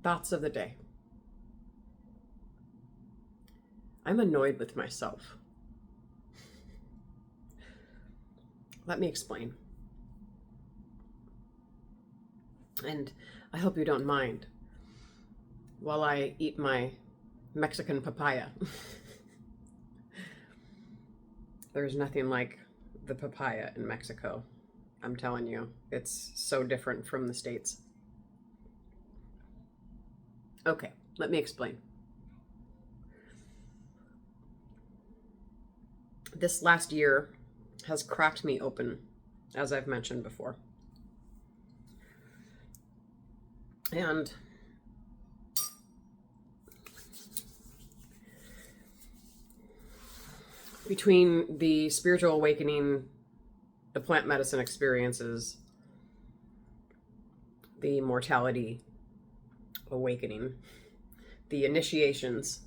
Thoughts of the day. I'm annoyed with myself. Let me explain. And I hope you don't mind while I eat my Mexican papaya. There's nothing like the papaya in Mexico. I'm telling you, it's so different from the States. Okay, let me explain. This last year has cracked me open, as I've mentioned before. And between the spiritual awakening, the plant medicine experiences, the mortality awakening, the initiations,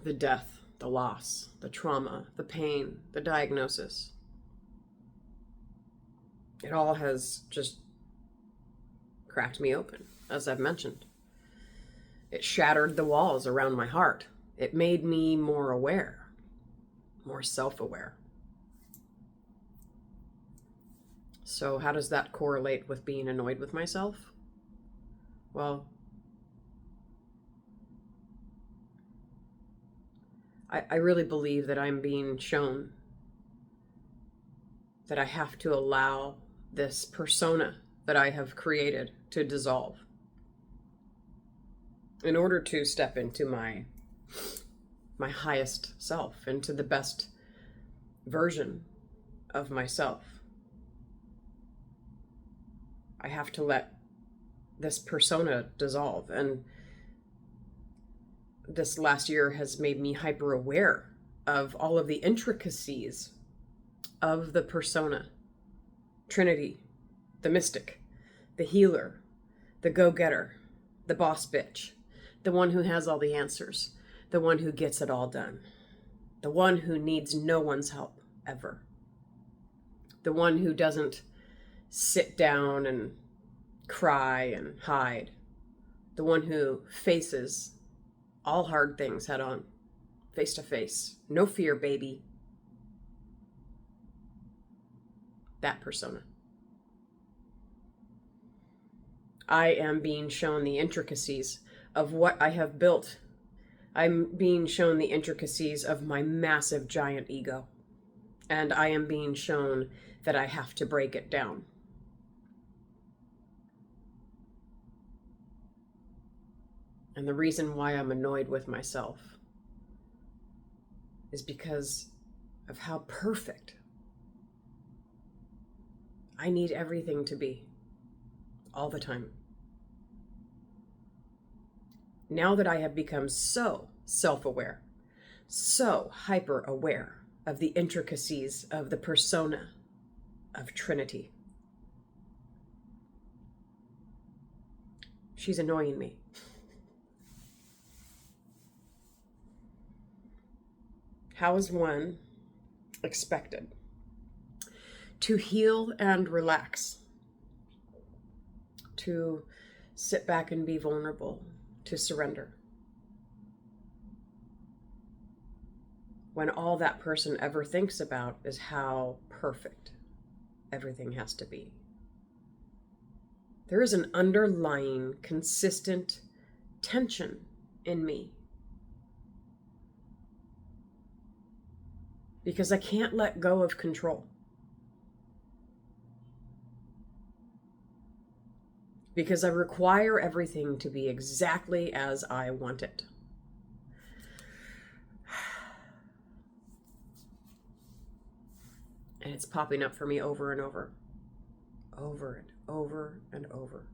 the death, the loss, the trauma, the pain, the diagnosis, it all has just cracked me open, as I've mentioned. It shattered the walls around my heart. It made me more aware, more self-aware. So how does that correlate with being annoyed with myself? Well, I really believe that I'm being shown that I have to allow this persona that I have created to dissolve in order to step into my highest self, into the best version of myself. I have to let this persona dissolve. And this last year has made me hyper aware of all of the intricacies of the persona. Trinity, the mystic, the healer, the go-getter, the boss bitch, the one who has all the answers, the one who gets it all done, the one who needs no one's help ever, the one who doesn't sit down and cry and hide, the one who faces all hard things head on, face to face, no fear, baby. That persona. I am being shown the intricacies of what I have built. I'm being shown the intricacies of my massive giant ego. And I am being shown that I have to break it down. And the reason why I'm annoyed with myself is because of how perfect I need everything to be all the time. Now that I have become so self-aware, so hyper-aware of the intricacies of the persona of Trinity, she's annoying me. How is one expected to heal and relax, to sit back and be vulnerable, to surrender, when all that person ever thinks about is how perfect everything has to be? There is an underlying, consistent tension in me because I can't let go of control. Because I require everything to be exactly as I want it. And it's popping up for me over and over. Over and over and over.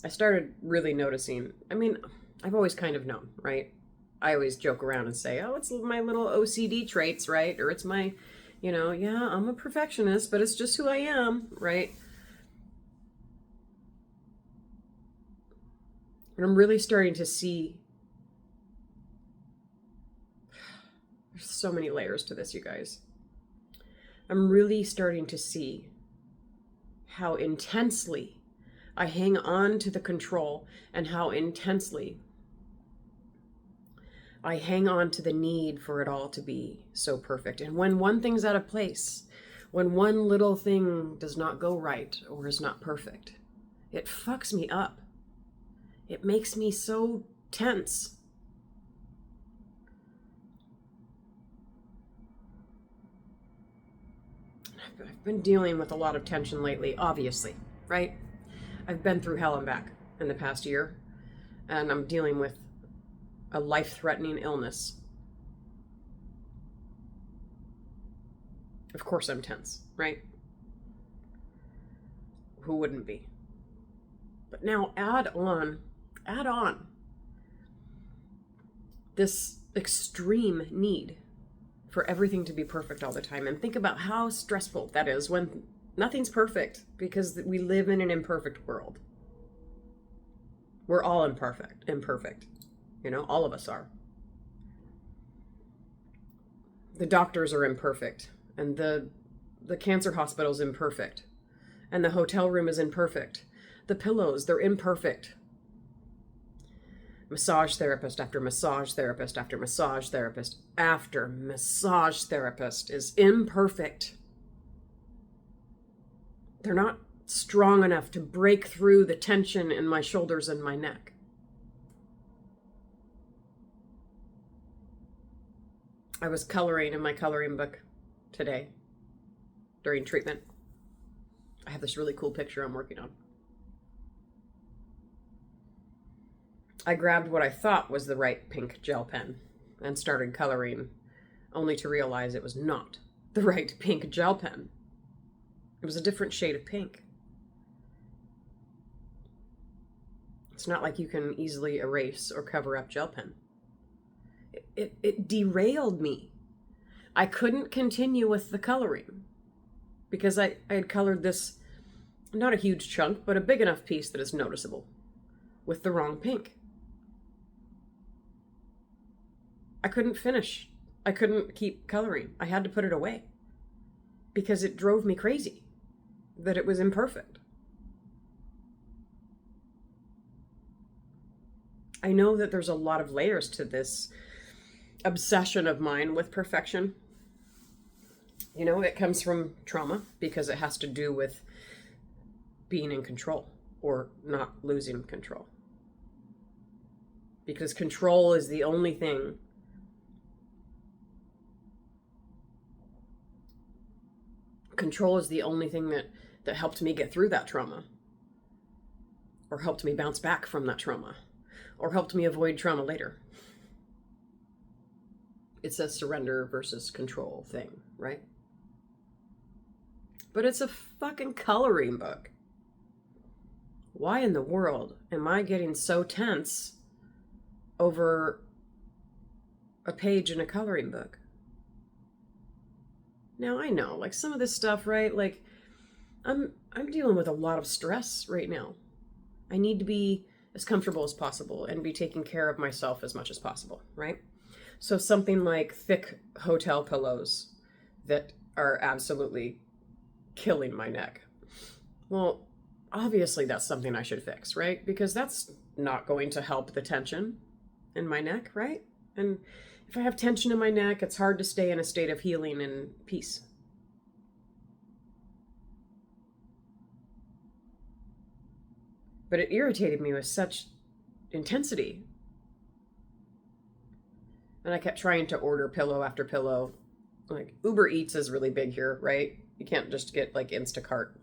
I started really noticing, I've always kind of known, right? I always joke around and say, oh, it's my little OCD traits, right? Or it's my, yeah, I'm a perfectionist, but it's just who I am, right? And I'm really starting to see, there's so many layers to this, you guys. I'm really starting to see how intensely I hang on to the control and how intensely I hang on to the need for it all to be so perfect. And when one thing's out of place, when one little thing does not go right or is not perfect, it fucks me up. It makes me so tense. I've been dealing with a lot of tension lately, obviously, right? I've been through hell and back in the past year, and I'm dealing with a life-threatening illness. Of course I'm tense, right? Who wouldn't be? But now add on this extreme need for everything to be perfect all the time. And think about how stressful that is when nothing's perfect, because we live in an imperfect world. We're all imperfect. You know, all of us are. The doctors are imperfect, and the cancer hospital's imperfect, and the hotel room is imperfect. The pillows, they're imperfect. Massage therapist after massage therapist after massage therapist after massage therapist is imperfect. They're not strong enough to break through the tension in my shoulders and my neck. I was coloring in my coloring book today during treatment. I have this really cool picture I'm working on. I grabbed what I thought was the right pink gel pen and started coloring, only to realize it was not the right pink gel pen. It was a different shade of pink. It's not like you can easily erase or cover up gel pen. It derailed me. I couldn't continue with the coloring because I had colored this, not a huge chunk, but a big enough piece that is noticeable, with the wrong pink. I couldn't finish. I couldn't keep coloring. I had to put it away because it drove me crazy that it was imperfect. I know that there's a lot of layers to this obsession of mine with perfection. You know, it comes from trauma because it has to do with being in control or not losing control. Because control is the only thing that helped me get through that trauma, or helped me bounce back from that trauma, or helped me avoid trauma later. It's a surrender versus control thing, right? But it's a fucking coloring book. Why in the world am I getting so tense over a page in a coloring book? Now I know, like some of this stuff, right? Like I'm dealing with a lot of stress right now. I need to be as comfortable as possible and be taking care of myself as much as possible, right? So something like thick hotel pillows that are absolutely killing my neck. Well, obviously that's something I should fix, right? Because that's not going to help the tension in my neck, right? And if I have tension in my neck, it's hard to stay in a state of healing and peace. But it irritated me with such intensity. And I kept trying to order pillow after pillow. Like Uber Eats is really big here, right? You can't just get like Instacart.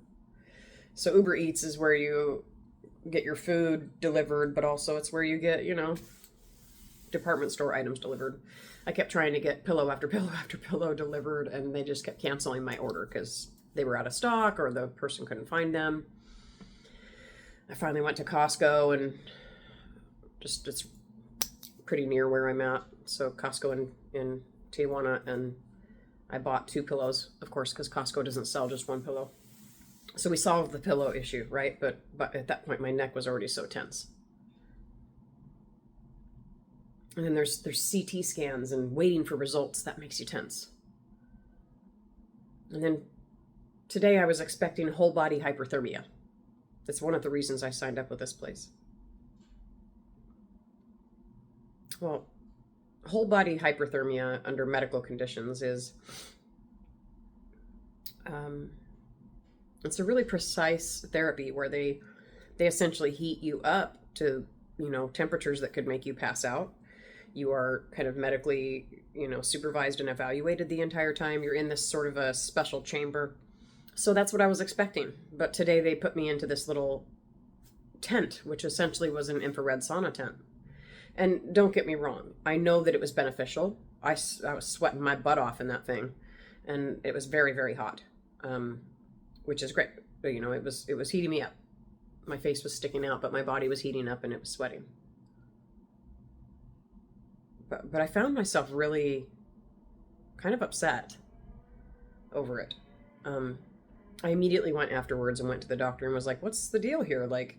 So Uber Eats is where you get your food delivered, but also it's where you get, you know, department store items delivered. I kept trying to get pillow after pillow after pillow delivered, and they just kept canceling my order because they were out of stock or the person couldn't find them. I finally went to Costco, and just it's pretty near where I'm at. So Costco in Tijuana, and I bought 2 pillows, of course, because Costco doesn't sell just one pillow. So we solved the pillow issue, right? But at that point, my neck was already so tense. And then there's CT scans and waiting for results. That makes you tense. And then Today I was expecting whole body hyperthermia. That's one of the reasons I signed up with this place. Well, whole body hyperthermia under medical conditions is it's a really precise therapy where they essentially heat you up to, temperatures that could make you pass out. You are kind of medically, supervised and evaluated the entire time. You're in this sort of a special chamber. So that's what I was expecting. But today they put me into this little tent, which essentially was an infrared sauna tent. And don't get me wrong, I know that it was beneficial. I was sweating my butt off in that thing, and it was very, very hot, which is great. But, it was heating me up. My face was sticking out, but my body was heating up and it was sweating. But I found myself really kind of upset over it. I immediately went afterwards and went to the doctor and was like, what's the deal here? Like,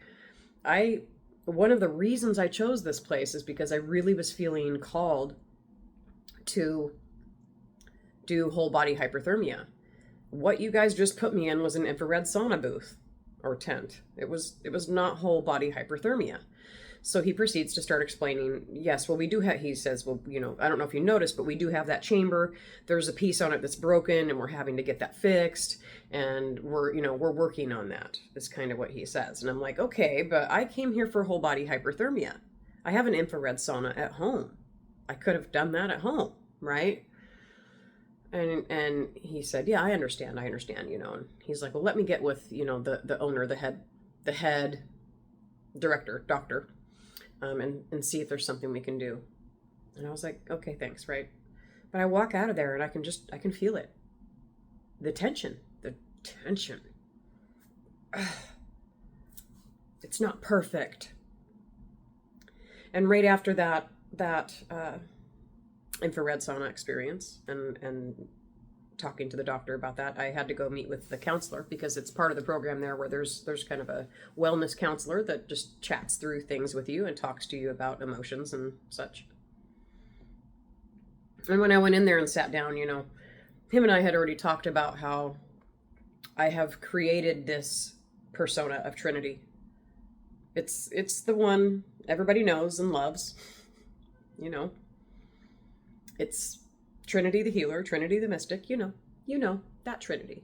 one of the reasons I chose this place is because I really was feeling called to do whole body hyperthermia. What you guys just put me in was an infrared sauna booth or tent. It was not whole body hyperthermia. So he proceeds to start explaining, yes, well, we do have, he says, well, I don't know if you noticed, but we do have that chamber. There's a piece on it that's broken and we're having to get that fixed. And we're working on that, is kind of what he says. And I'm like, okay, but I came here for whole body hyperthermia. I have an infrared sauna at home. I could have done that at home, right? And he said, yeah, I understand, and he's like, well, let me get with, the owner, the head director, doctor, and see if there's something we can do. And I was like, okay, thanks, right? But I walk out of there and I can feel it. The tension. Ugh. It's not perfect. And right after that infrared sauna experience and talking to the doctor about that, I had to go meet with the counselor, because it's part of the program there where there's kind of a wellness counselor that just chats through things with you and talks to you about emotions and such. And when I went in there and sat down, him and I had already talked about how I have created this persona of Trinity. It's the one everybody knows and loves, It's Trinity the healer, Trinity the mystic, that Trinity.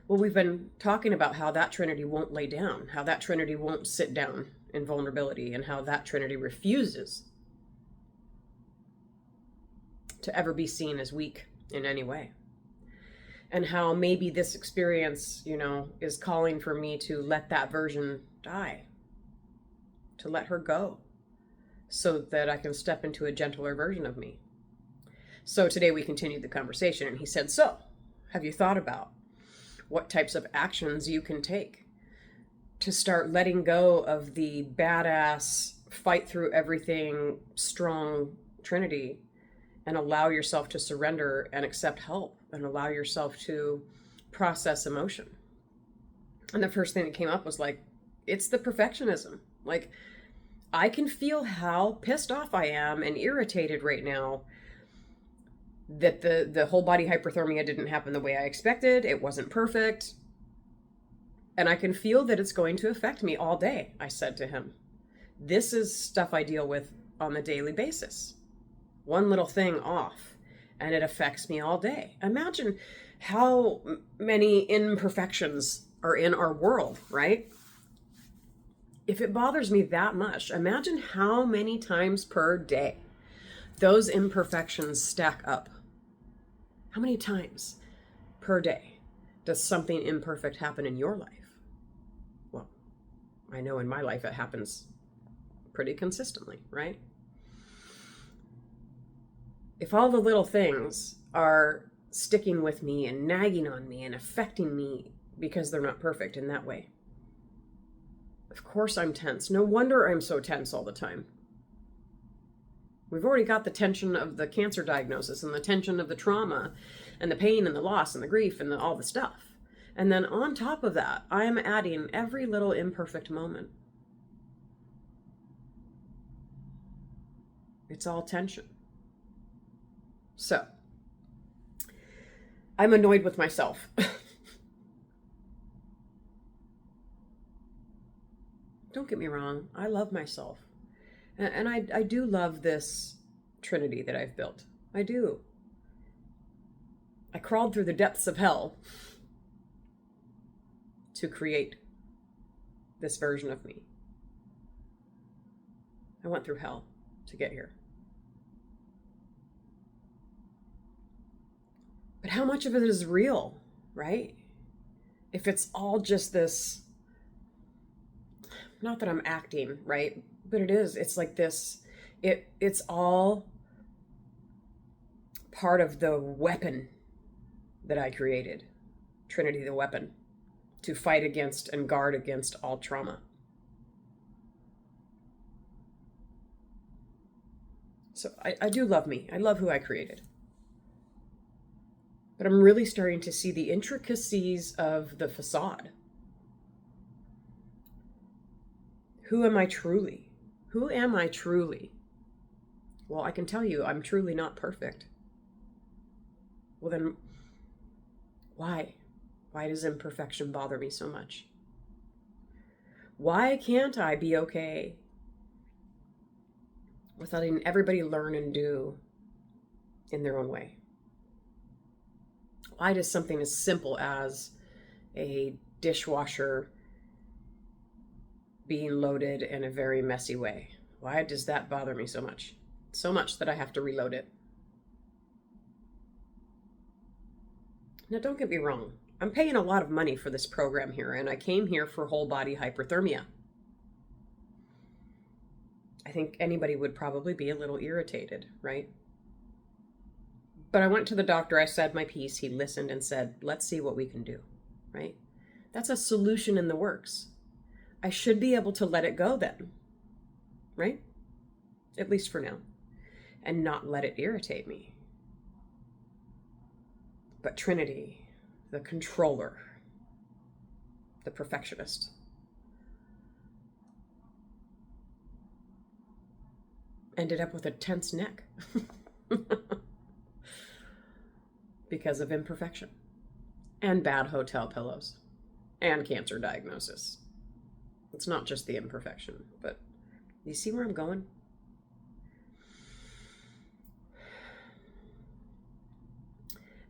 Well, we've been talking about how that Trinity won't lay down, how that Trinity won't sit down in vulnerability, and how that Trinity refuses to ever be seen as weak in any way. And how maybe this experience, is calling for me to let that version die, to let her go, so that I can step into a gentler version of me. So today we continued the conversation, and he said, so, have you thought about what types of actions you can take to start letting go of the badass, fight through everything, strong Trinity, and allow yourself to surrender and accept help and allow yourself to process emotion? And the first thing that came up was like, it's the perfectionism. Like, I can feel how pissed off I am and irritated right now that the whole body hyperthermia didn't happen the way I expected. It wasn't perfect. And I can feel that it's going to affect me all day, I said to him. This is stuff I deal with on a daily basis. One little thing off, and it affects me all day. Imagine how many imperfections are in our world, right? If it bothers me that much, imagine how many times per day those imperfections stack up. How many times per day does something imperfect happen in your life? Well, I know in my life it happens pretty consistently, right? If all the little things are sticking with me and nagging on me and affecting me because they're not perfect in that way, of course I'm tense. No wonder I'm so tense all the time. We've already got the tension of the cancer diagnosis and the tension of the trauma and the pain and the loss and the grief and all the stuff. And then on top of that, I am adding every little imperfect moment. It's all tension. So, I'm annoyed with myself Don't get me wrong. I love myself. And I do love this Trinity that I've built. I do. I crawled through the depths of hell to create this version of me. I went through hell to get here. But how much of it is real, right? If it's all just this, not that I'm acting, right? But it is. It's like this, it's all part of the weapon that I created. Trinity, the weapon, to fight against and guard against all trauma. So I do love me. I love who I created. But I'm really starting to see the intricacies of the facade. Who am I truly? Who am I truly? Well, I can tell you I'm truly not perfect. Well, then why? Why does imperfection bother me so much? Why can't I be okay with letting everybody learn and do in their own way? Why does something as simple as a dishwasher being loaded in a very messy way, why does that bother me so much? So much that I have to reload it. Now, don't get me wrong. I'm paying a lot of money for this program here, and I came here for whole body hyperthermia. I think anybody would probably be a little irritated, right? But I went to the doctor, I said my piece, he listened and said, let's see what we can do, right? That's a solution in the works. I should be able to let it go then, right? At least for now, and not let it irritate me. But Trinity, the controller, the perfectionist, ended up with a tense neck because of imperfection and bad hotel pillows and cancer diagnosis. It's not just the imperfection, but you see where I'm going?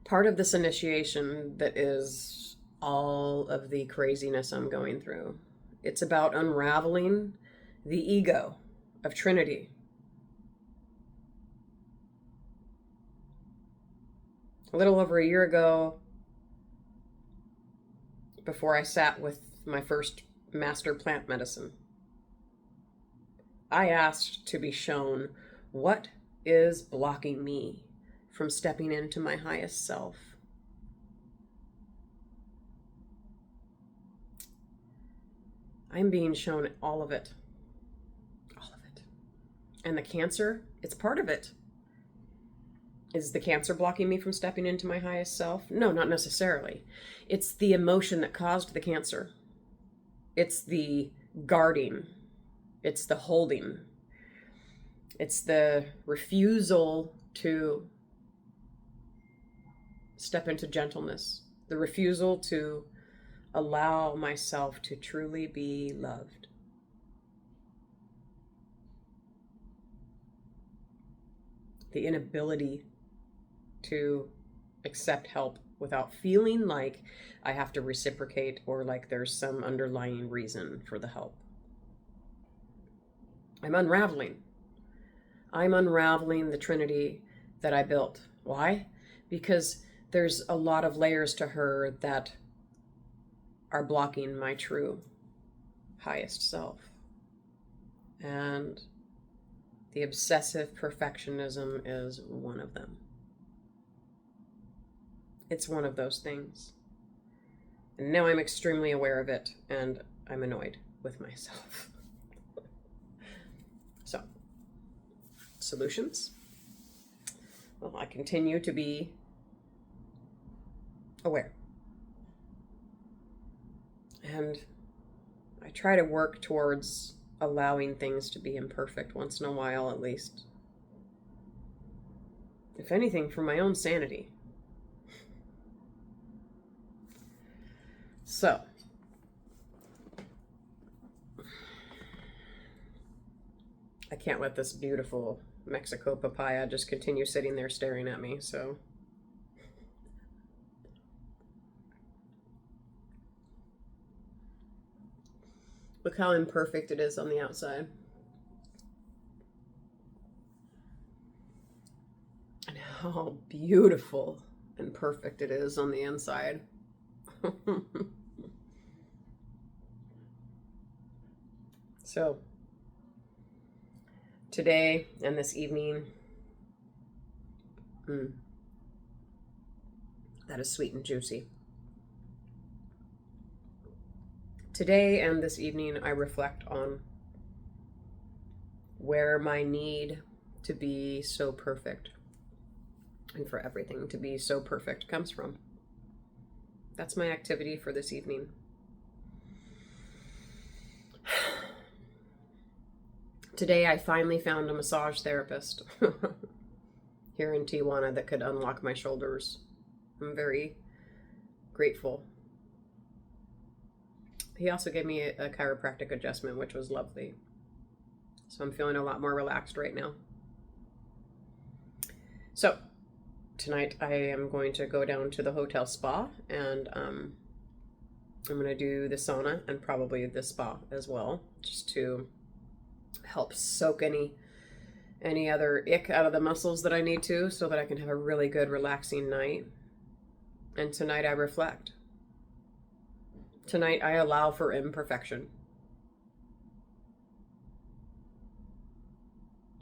Part of this initiation that is all of the craziness I'm going through, it's about unraveling the ego of Trinity. A little over a year ago, before I sat with my first master plant medicine, I asked to be shown what is blocking me from stepping into my highest self. I'm being shown all of it. All of it. And the cancer, it's part of it. Is the cancer blocking me from stepping into my highest self? No, not necessarily. It's the emotion that caused the cancer. It's the guarding. It's the holding. It's the refusal to step into gentleness. The refusal to allow myself to truly be loved. The inability to accept help without feeling like I have to reciprocate or like there's some underlying reason for the help. I'm unraveling. I'm unraveling the Trinity that I built. Why? Because there's a lot of layers to her that are blocking my true highest self. And the obsessive perfectionism is one of them. It's one of those things. And now I'm extremely aware of it, and I'm annoyed with myself. So, solutions? Well, I continue to be aware. And I try to work towards allowing things to be imperfect once in a while, at least. If anything, for my own sanity. So, I can't let this beautiful Mexico papaya just continue sitting there staring at me, so. Look how imperfect it is on the outside. And how beautiful and perfect it is on the inside. So, today and this evening, that is sweet and juicy. Today and this evening, I reflect on where my need to be so perfect and for everything to be so perfect comes from. That's my activity for this evening. Today, I finally found a massage therapist here in Tijuana that could unlock my shoulders. I'm very grateful. He also gave me a chiropractic adjustment, which was lovely. So I'm feeling a lot more relaxed right now. So tonight I am going to go down to the hotel spa, and I'm going to do the sauna and probably the spa as well, just to help soak any other ick out of the muscles that I need to, so that I can have a really good relaxing night. And tonight I reflect. Tonight I allow for imperfection.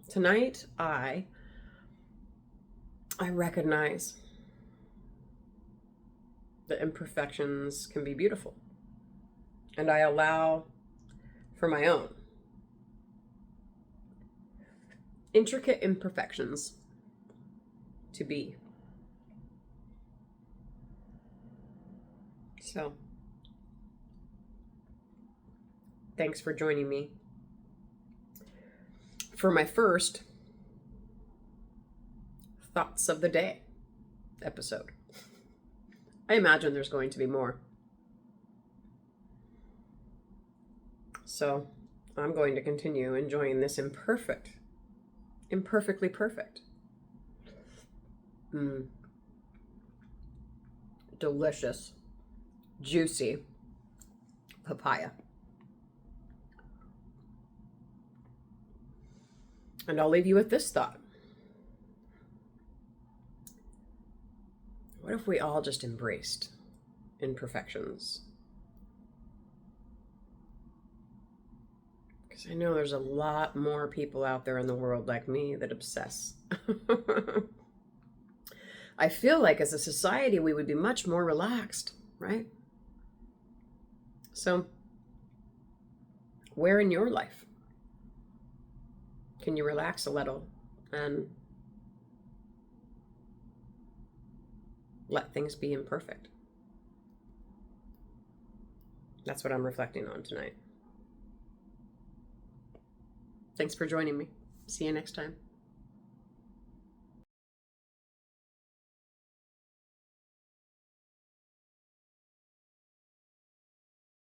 Tonight I recognize that imperfections can be beautiful. And I allow for my own intricate imperfections to be. So, thanks for joining me for my first Thoughts of the Day episode. I imagine there's going to be more. So, I'm going to continue enjoying this imperfectly perfect, delicious, juicy papaya. And I'll leave you with this thought. What if we all just embraced imperfections? Because I know there's a lot more people out there in the world like me that obsess. I feel like as a society we would be much more relaxed, right? So, where in your life can you relax a little and let things be imperfect? That's what I'm reflecting on tonight. Thanks for joining me. See you next time.